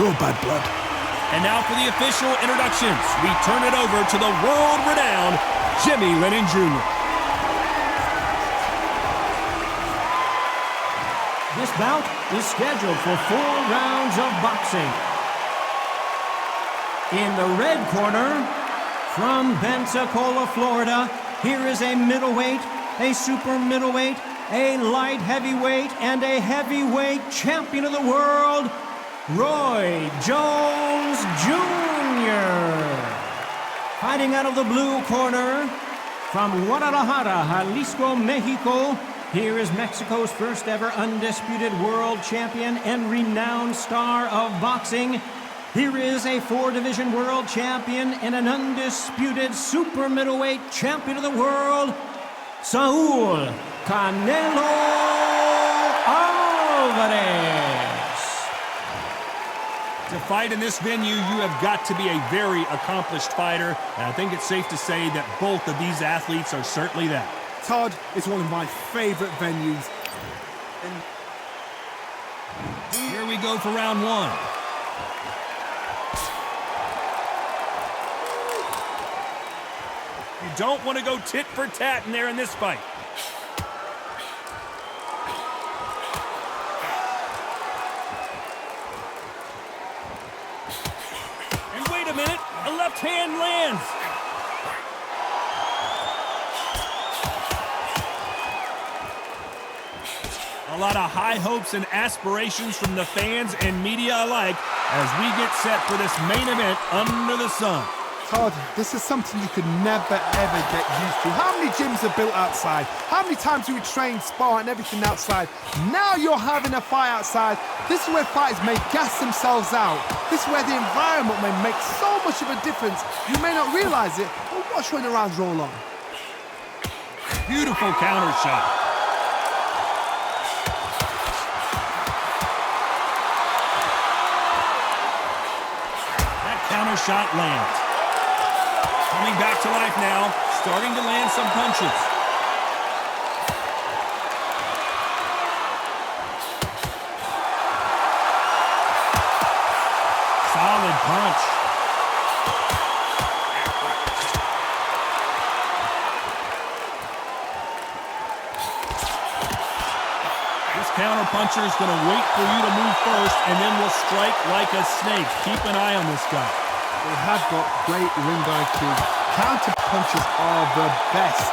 Pure bad blood. And now for the official introductions, we turn it over to the world-renowned Jimmy Lennon Jr. This bout is scheduled for 4 rounds of boxing. In the red corner, from Pensacola, Florida, here is a middleweight, a super middleweight, a light heavyweight, and a heavyweight champion of the world, Roy Jones Jr. Fighting out of the blue corner, from Guadalajara, Jalisco, Mexico, here is Mexico's first ever undisputed world champion and renowned star of boxing. Here is a 4-division world champion and an undisputed super middleweight champion of the world, Saul Canelo Alvarez. To fight in this venue, you have got to be a very accomplished fighter, and I think it's safe to say that both of these athletes are certainly that. Todd is one of my favorite venues. Here we go for round 1. You don't want to go tit for tat in there in this fight. And wait a minute, a left hand lands. A lot of high hopes and aspirations from the fans and media alike as we get set for this main event under the sun. Todd, this is something you could never, ever get used to. How many gyms are built outside? How many times do we train, spar, and everything outside? Now you're having a fight outside. This is where fighters may gas themselves out. This is where the environment may make so much of a difference. You may not realize it, but watch when the rounds roll on. Beautiful counter shot. Counter shot lands. Coming back to life now, starting to land some punches. Solid punch. This counter puncher is going to wait for you to move first and then will strike like a snake. Keep an eye on this guy. They have got great ring IQ. Counter punches are the best.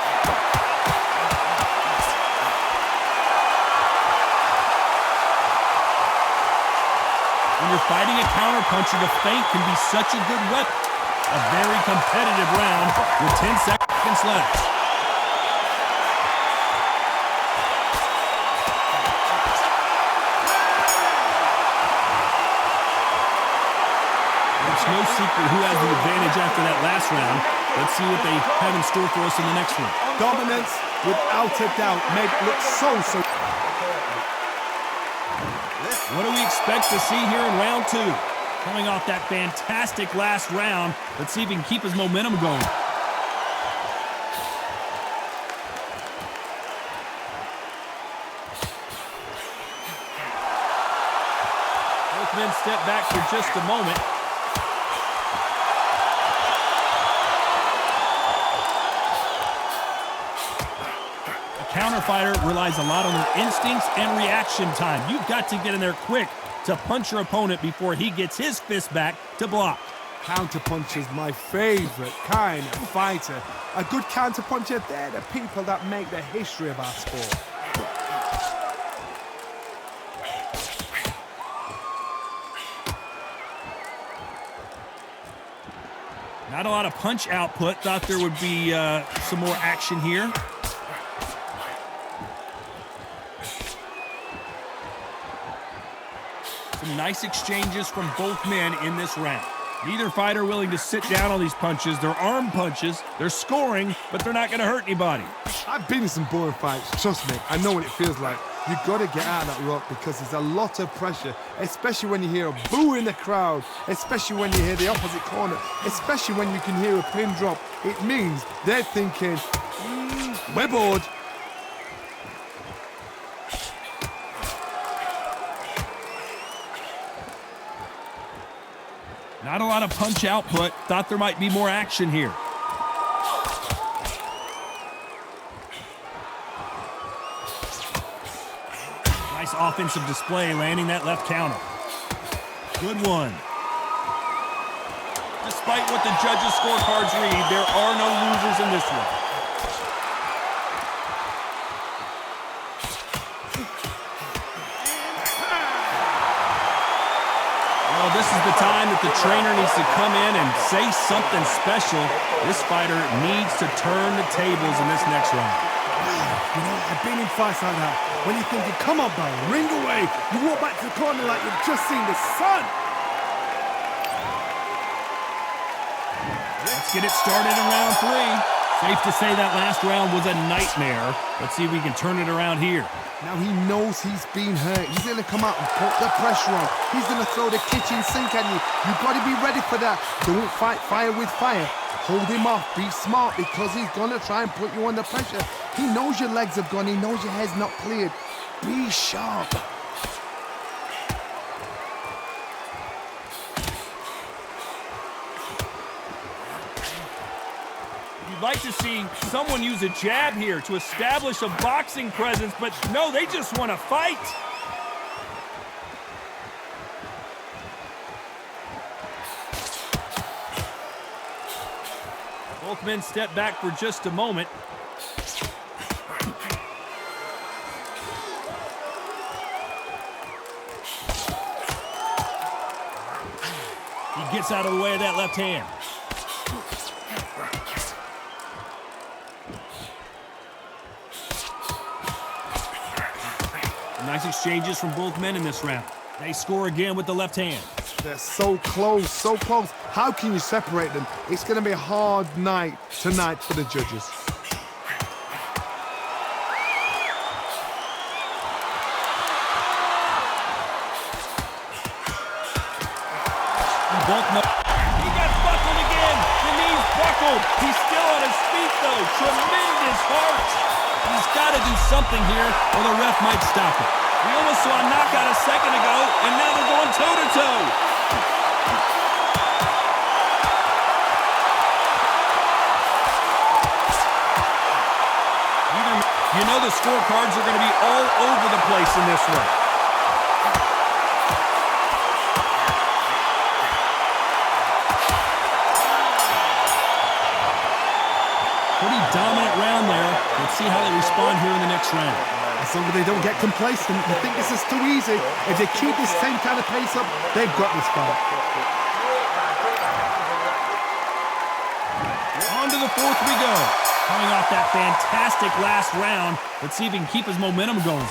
When you're fighting a counter puncher, the feint can be such a good weapon. A very competitive round with 10 seconds left. It's no secret who has the advantage after that last round. Let's see what they have in store for us in the next one. Dominance, without a doubt, made it look so. What do we expect to see here in round 2? Coming off that fantastic last round, let's see if he can keep his momentum going. Both men step back for just a moment. Counter fighter relies a lot on their instincts and reaction time. You've got to get in there quick to punch your opponent before he gets his fist back to block. Counter punch is my favorite kind of fighter. A good counter puncher, they're the people that make the history of our sport. Not a lot of punch output. Thought there would be some more action here. Some nice exchanges from both men in this round. Neither fighter willing to sit down on these punches. They're arm punches. They're scoring, but they're not going to hurt anybody. I've been in some boring fights. Trust me, I know what it feels like. You've got to get out of that rut because there's a lot of pressure, especially when you hear a boo in the crowd, especially when you hear the opposite corner, especially when you can hear a pin drop. It means they're thinking, we're bored. Not a lot of punch output. Thought there might be more action here. Nice offensive display, landing that left counter. Good one. Despite what the judges' scorecards read, there are no losers in this one. Well, this is the time that the trainer needs to come in and say something special. This fighter needs to turn the tables in this next round. You know, I've been in fights like that. When you're thinking, come on, bro, ring away. You walk back to the corner like you've just seen the sun. Let's get it started in round 3. Safe to say that last round was a nightmare. Let's see if we can turn it around here. Now he knows he's been hurt. He's going to come out and put the pressure on. He's going to throw the kitchen sink at you. You've got to be ready for that. Don't fight fire with fire. Hold him off. Be smart because he's going to try and put you under pressure. He knows your legs have gone. He knows your head's not cleared. Be sharp. You'd like to see someone use a jab here to establish a boxing presence, but no, they just want to fight. Both men step back for just a moment. He gets out of the way of that left hand. Nice exchanges from both men in this round. They score again with the left hand. They're so close, so close. How can you separate them? It's going to be a hard night tonight for the judges. Both know. He got buckled again. The knee's buckled. He's still on his feet, though. Tremendous heart. He's got to do something here, or the ref might stop it. We almost saw a knockout a second ago, and now they're going toe-to-toe. You know the scorecards are going to be all over the place in this one. Pretty dominant round there. Let's see how they respond here in the next round. As long as they don't get complacent, you think this is too easy. If they keep this same kind of pace up, they've got this fight. On to the 4th we go. Coming off that fantastic last round. Let's see if he can keep his momentum going.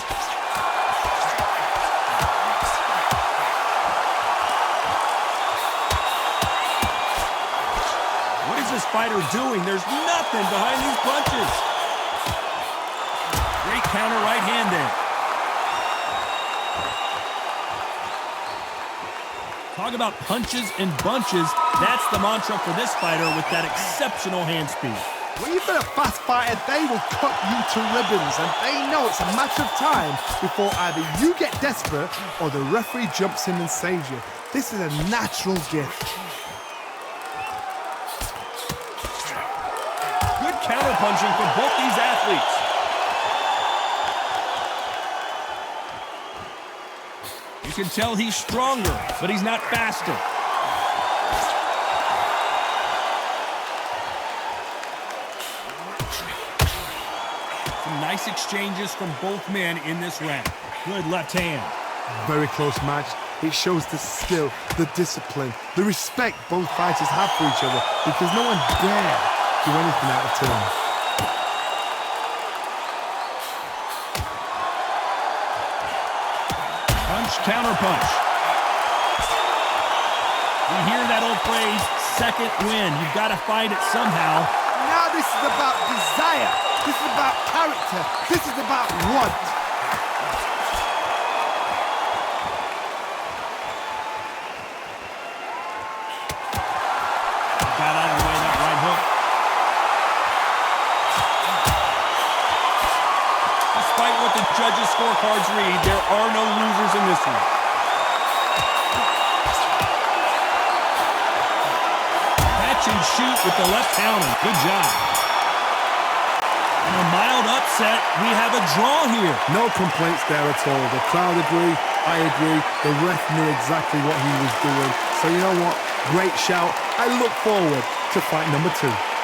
What is this fighter doing? There's nothing behind these punches. Great counter right hand there. Talk about punches and bunches. That's the mantra for this fighter with that exceptional hand speed. When you've got a fast fighter, they will cut you to ribbons, and they know it's a matter of time before either you get desperate or the referee jumps in and saves you. This is a natural gift. Good counter-punching from both these athletes. You can tell he's stronger, but he's not faster. Some nice exchanges from both men in this round. Good left hand. Very close match. It shows the skill, the discipline, the respect both fighters have for each other because no one dare do anything out of turn. Punch, counter punch. You hear that old phrase, second win. You've got to find it somehow. Now this is about desire. This is about character. This is about want. Got out of the way of that right hook. Despite what the judges' scorecards read, there are no losers in this one. shoot with the left counter. Good job. In a mild upset, we have a draw here. No complaints there at all. The crowd agree, I agree. The ref knew exactly what he was doing. So you know what? Great shout. I look forward to fight number 2.